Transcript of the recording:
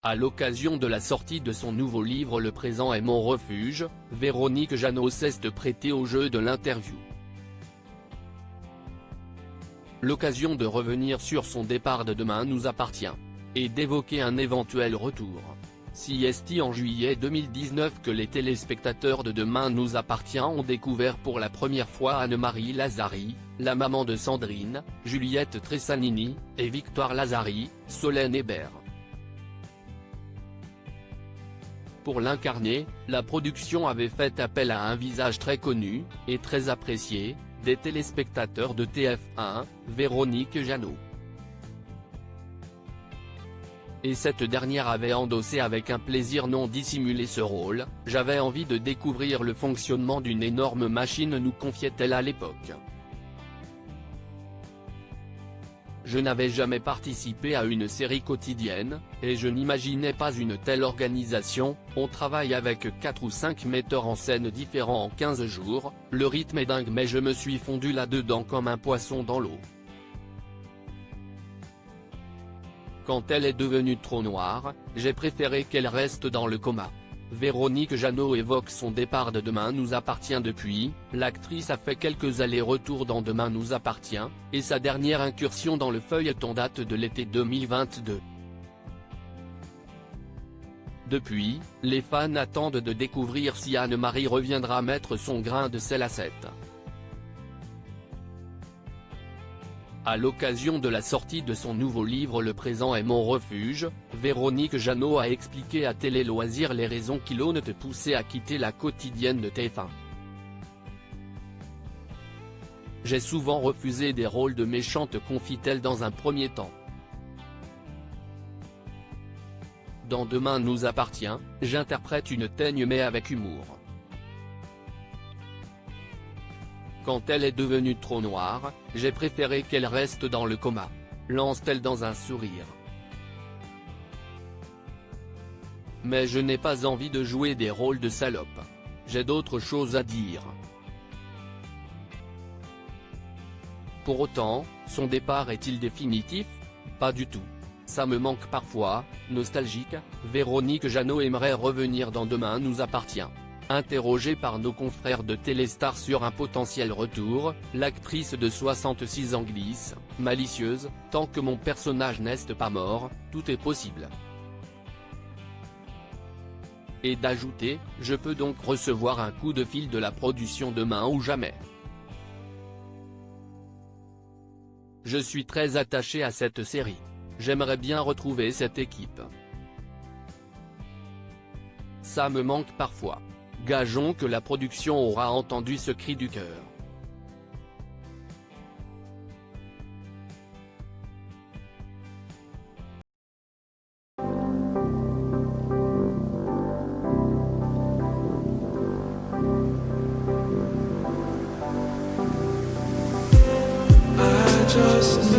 À l'occasion de la sortie de son nouveau livre Le présent est mon refuge, Véronique Jeannot s'est prêtée au jeu de l'interview. L'occasion de revenir sur son départ de Demain nous appartient. Et d'évoquer un éventuel retour. Si est en juillet 2019 que les téléspectateurs de Demain nous appartient ont découvert pour la première fois Anne-Marie Lazzari, la maman de Sandrine, Juliette Tressanini, et Victoire Lazzari, Solène Hébert. Pour l'incarner, la production avait fait appel à un visage très connu, et très apprécié, des téléspectateurs de TF1, Véronique Jeannot. Et cette dernière avait endossé avec un plaisir non dissimulé ce rôle. J'avais envie de découvrir le fonctionnement d'une énorme machine, nous confiait-elle à l'époque. Je n'avais jamais participé à une série quotidienne, et je n'imaginais pas une telle organisation. On travaille avec 4 ou 5 metteurs en scène différents en 15 jours, le rythme est dingue mais je me suis fondu là-dedans comme un poisson dans l'eau. Quand elle est devenue trop noire, j'ai préféré qu'elle reste dans le coma. Véronique Jeannot évoque son départ de Demain nous appartient depuis. L'actrice a fait quelques allers-retours dans Demain nous appartient, et sa dernière incursion dans le feuilleton date de l'été 2022. Depuis, les fans attendent de découvrir si Anne-Marie reviendra mettre son grain de sel à cette. À l'occasion de la sortie de son nouveau livre Le présent est mon refuge, Véronique Jeannot a expliqué à Télé Loisirs les raisons qui l'ont poussée à quitter la quotidienne de TF1. J'ai souvent refusé des rôles de méchante, confie-t-elle dans un premier temps. Dans Demain nous appartient, j'interprète une teigne mais avec humour. Quand elle est devenue trop noire, j'ai préféré qu'elle reste dans le coma. Lance-t-elle dans un sourire. Mais je n'ai pas envie de jouer des rôles de salope. J'ai d'autres choses à dire. Pour autant, son départ est-il définitif? Pas du tout. Ça me manque parfois. Nostalgique, Véronique Jeannot aimerait revenir dans Demain nous appartient. Interrogée par nos confrères de Téléstar sur un potentiel retour, l'actrice de 66 ans glisse, malicieuse, tant que mon personnage n'est pas mort, tout est possible. Et d'ajouter, je peux donc recevoir un coup de fil de la production demain ou jamais. Je suis très attaché à cette série. J'aimerais bien retrouver cette équipe. Ça me manque parfois. Gageons que la production aura entendu ce cri du cœur. I just